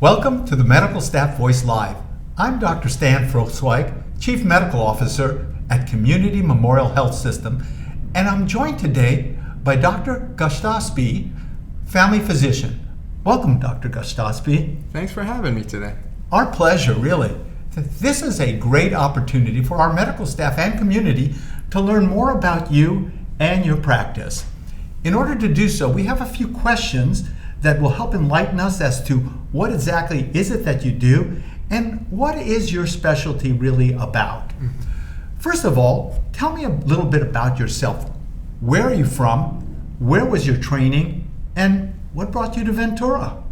Welcome to the Medical Staff Voice Live. I'm Dr. Stan Frochtzwajg, Chief Medical Officer at Community Memorial Health System, and I'm joined today by Dr. Goshtasbi, family physician. Welcome, Dr. Goshtasbi. Thanks for having me today. Our pleasure, really. This is a great opportunity for our medical staff and community to learn more about you and your practice. In order to do so, we have a few questions that will help enlighten us as to what exactly is it that you do and what is your specialty really about. First of all, tell me a little bit about yourself. Where are you from? Where was your training? And what brought you to Ventura?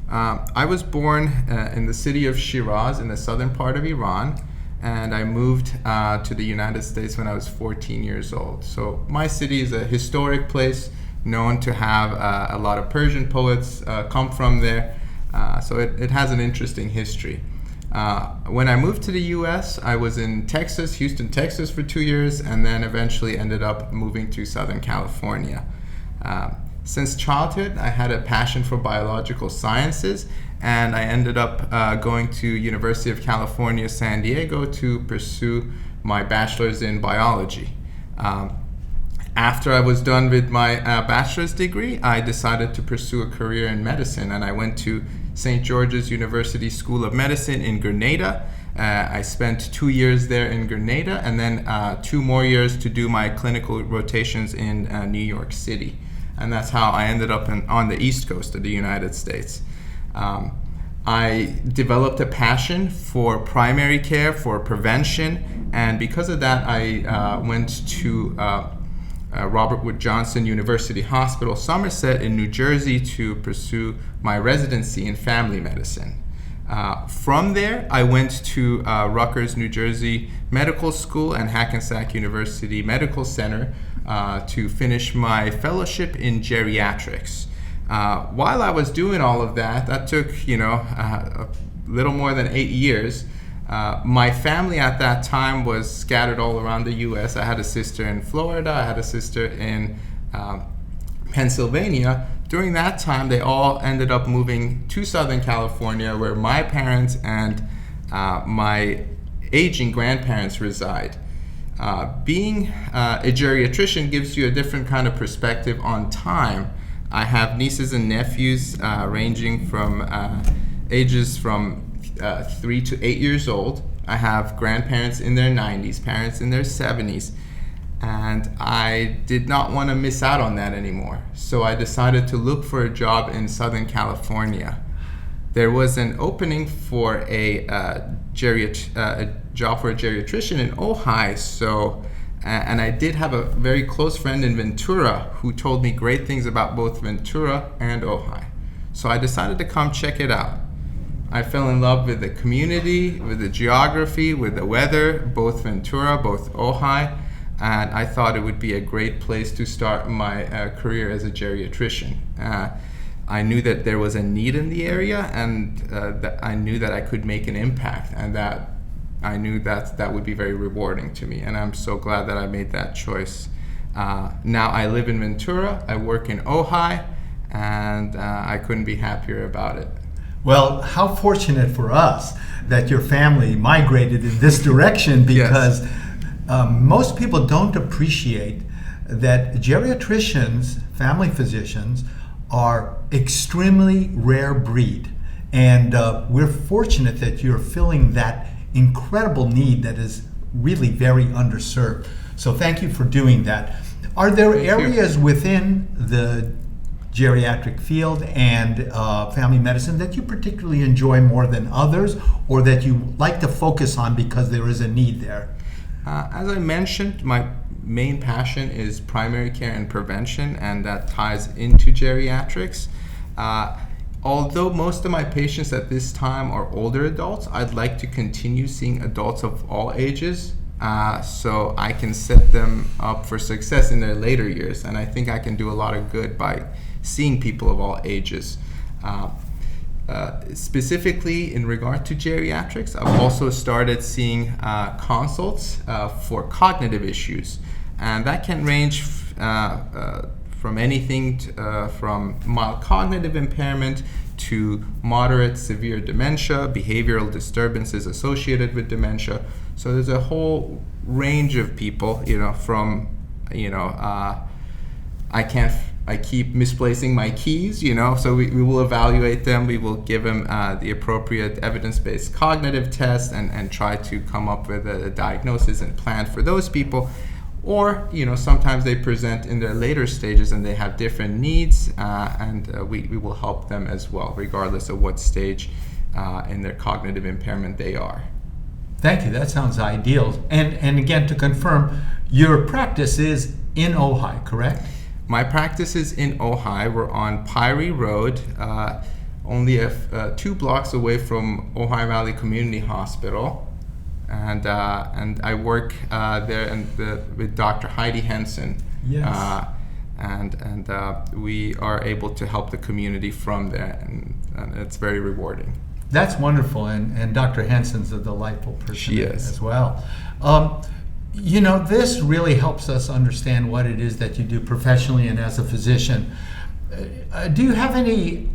I was born in the city of Shiraz in the southern part of Iran, and I moved to the United States when I was 14 years old. So my city is a historic place known to have a lot of Persian poets come from there. So it has an interesting history. When I moved to the US, I was in Texas, Houston, Texas for 2 years, and then eventually ended up moving to Southern California. Since childhood, I had a passion for biological sciences, and I ended up going to University of California, San Diego to pursue my bachelor's in biology. After I was done with my bachelor's degree, I decided to pursue a career in medicine, and I went to St. George's University School of Medicine in Grenada. I spent 2 years there in Grenada, and then 2 more years to do my clinical rotations in New York City. And that's how I ended up on the East Coast of the United States. I developed a passion for primary care, for prevention, and because of that, I went to Robert Wood Johnson University Hospital Somerset in New Jersey to pursue my residency in family medicine. From there, I went to Rutgers, New Jersey Medical School and Hackensack University Medical Center to finish my fellowship in geriatrics. While I was doing all of that took, a little more than 8 years. My family at that time was scattered all around the U.S. I had a sister in Florida. I had a sister in Pennsylvania. During that time, they all ended up moving to Southern California, where my parents and my aging grandparents reside. Being a geriatrician gives you a different kind of perspective on time. I have nieces and nephews ranging from ages from 3 to 8 years old. I have grandparents in their 90s, parents in their 70s, and I did not want to miss out on that anymore. So I decided to look for a job in Southern California. There was an opening for a job for a geriatrician in Ojai, and I did have a very close friend in Ventura who told me great things about both Ventura and Ojai. So I decided to come check it out. I fell in love with the community, with the geography, with the weather, both Ventura, both Ojai, and I thought it would be a great place to start my career as a geriatrician. I knew that there was a need in the area, and that I knew that I could make an impact, and that I knew that would be very rewarding to me, and I'm so glad that I made that choice. Now I live in Ventura, I work in Ojai, and I couldn't be happier about it. Well, how fortunate for us that your family migrated in this direction, because most people don't appreciate that geriatricians, family physicians, are extremely rare breed. And we're fortunate that you're filling that incredible need that is really very underserved. So thank you for doing that. Are there areas within the geriatric field and family medicine that you particularly enjoy more than others, or that you like to focus on because there is a need there? As I mentioned, my main passion is primary care and prevention, and that ties into geriatrics. Although most of my patients at this time are older adults, I'd like to continue seeing adults of all ages, so I can set them up for success in their later years, and I think I can do a lot of good by seeing people of all ages. Specifically in regard to geriatrics, I've also started seeing consults for cognitive issues, and that can range from anything from mild cognitive impairment to moderate severe dementia, behavioral disturbances associated with dementia. So there's a whole range of people, from, I keep misplacing my keys, so we will evaluate them. We will give them the appropriate evidence-based cognitive test and try to come up with a diagnosis and plan for those people. Or, sometimes they present in their later stages and they have different needs, and we will help them as well, regardless of what stage in their cognitive impairment they are. Thank you. That sounds ideal. And again, to confirm, your practice is in Ojai, correct? My practice is in Ojai. We're on Pirie Road, only 2 blocks away from Ojai Valley Community Hospital. And I work there with Dr. Heidi Henson. Yes. And we are able to help the community from there, and it's very rewarding. That's wonderful, and Dr. Henson's a delightful person She is. as well. This really helps us understand what it is that you do professionally and as a physician. Do you have any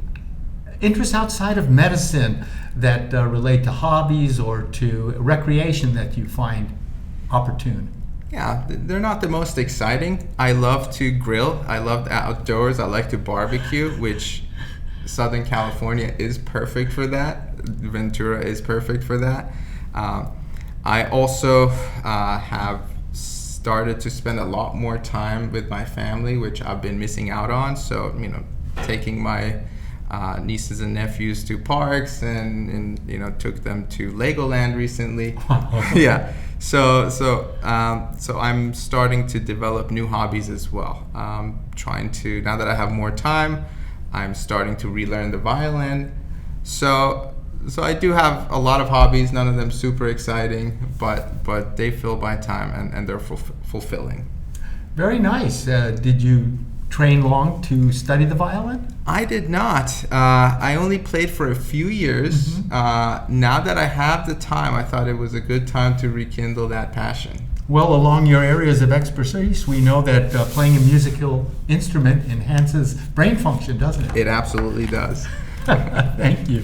interests outside of medicine that relate to hobbies or to recreation that you find opportune? Yeah, they're not the most exciting. I love to grill. I love the outdoors. I like to barbecue, which Southern California is perfect for that. Ventura is perfect for that. I also have started to spend a lot more time with my family, which I've been missing out on. So, taking my nieces and nephews to parks and took them to Legoland recently. Yeah. So I'm starting to develop new hobbies as well. Trying to, now that I have more time, I'm starting to relearn the violin. So I do have a lot of hobbies, none of them super exciting, but they fill my time and they're fulfilling. Very nice. Did you train long to study the violin? I did not. I only played for a few years. Mm-hmm. Now that I have the time, I thought it was a good time to rekindle that passion. Well, along your areas of expertise, we know that playing a musical instrument enhances brain function, doesn't it? It absolutely does. Thank you.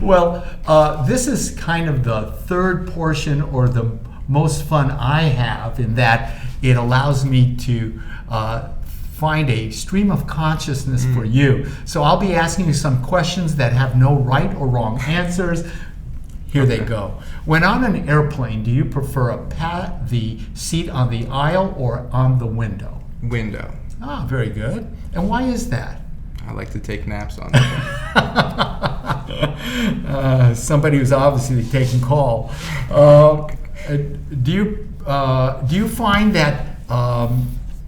Well, this is kind of the third portion, or the most fun I have, in that it allows me to find a stream of consciousness for you. So I'll be asking you some questions that have no right or wrong answers. Here they go. When on an airplane, do you prefer the seat on the aisle or on the window? Window. Ah, very good. And why is that? I like to take naps on the somebody who's obviously taking call. Do you find that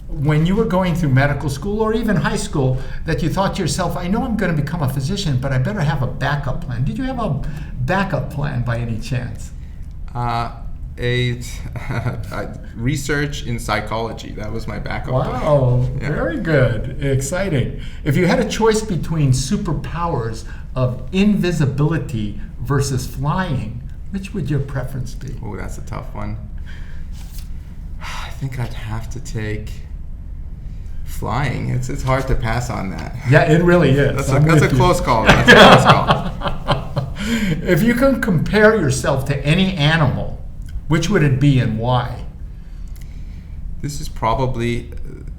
when you were going through medical school or even high school, that you thought to yourself, I know I'm going to become a physician, but I better have a backup plan? Did you have a backup plan by any chance? Research in psychology. That was my backup plan. Wow, yeah. Very good. Exciting. If you had a choice between superpowers of invisibility versus flying, which would your preference be? Oh, that's a tough one. I think I'd have to take flying. It's hard to pass on that. Yeah, it really is. That's a close call. That's a close call. If you can compare yourself to any animal, which would it be and why? This is probably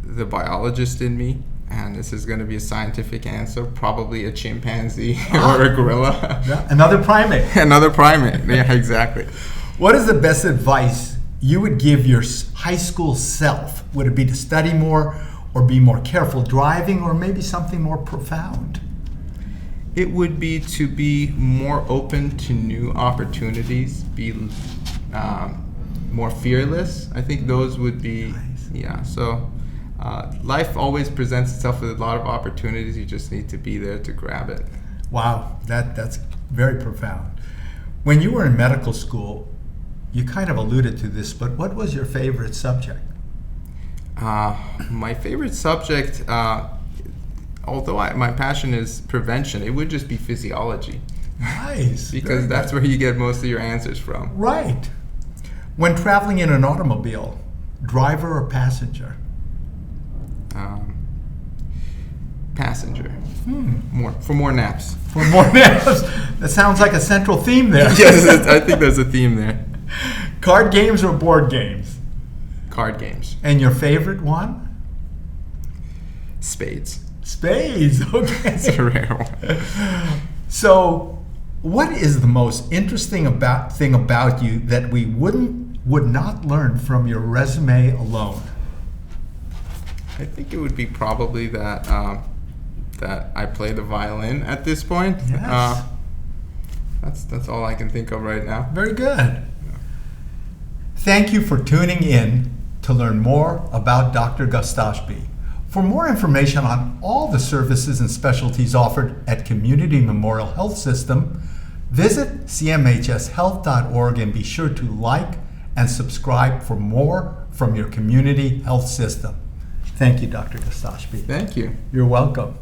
the biologist in me, and this is going to be a scientific answer. Probably a chimpanzee or a gorilla. Yeah, another primate. Another primate. Yeah, exactly. What is the best advice you would give your high school self? Would it be to study more, or be more careful driving, or maybe something more profound? It would be to be more open to new opportunities, be more fearless. I think those would be, nice. Yeah. So life always presents itself with a lot of opportunities. You just need to be there to grab it. Wow, that's very profound. When you were in medical school, you kind of alluded to this, but what was your favorite subject? My favorite subject, although my passion is prevention, it would just be physiology. Nice. Because that's where you get most of your answers from. Right. When traveling in an automobile, driver or passenger? passenger. For more naps. For more naps. That sounds like a central theme there. Yes, I think there's a theme there. Card games or board games? Card games. And your favorite one? Spades. Spades, okay. It's a rare one. So, what is the most interesting thing about you that we would not learn from your resume alone? I think it would be probably that I play the violin at this point. Yes. That's all I can think of right now. Very good. Thank you for tuning in to learn more about Dr. Goshtasbi. For more information on all the services and specialties offered at Community Memorial Health System, visit cmhshealth.org and be sure to like and subscribe for more from your community health system. Thank you, Dr. Goshtasbi. Thank you. You're welcome.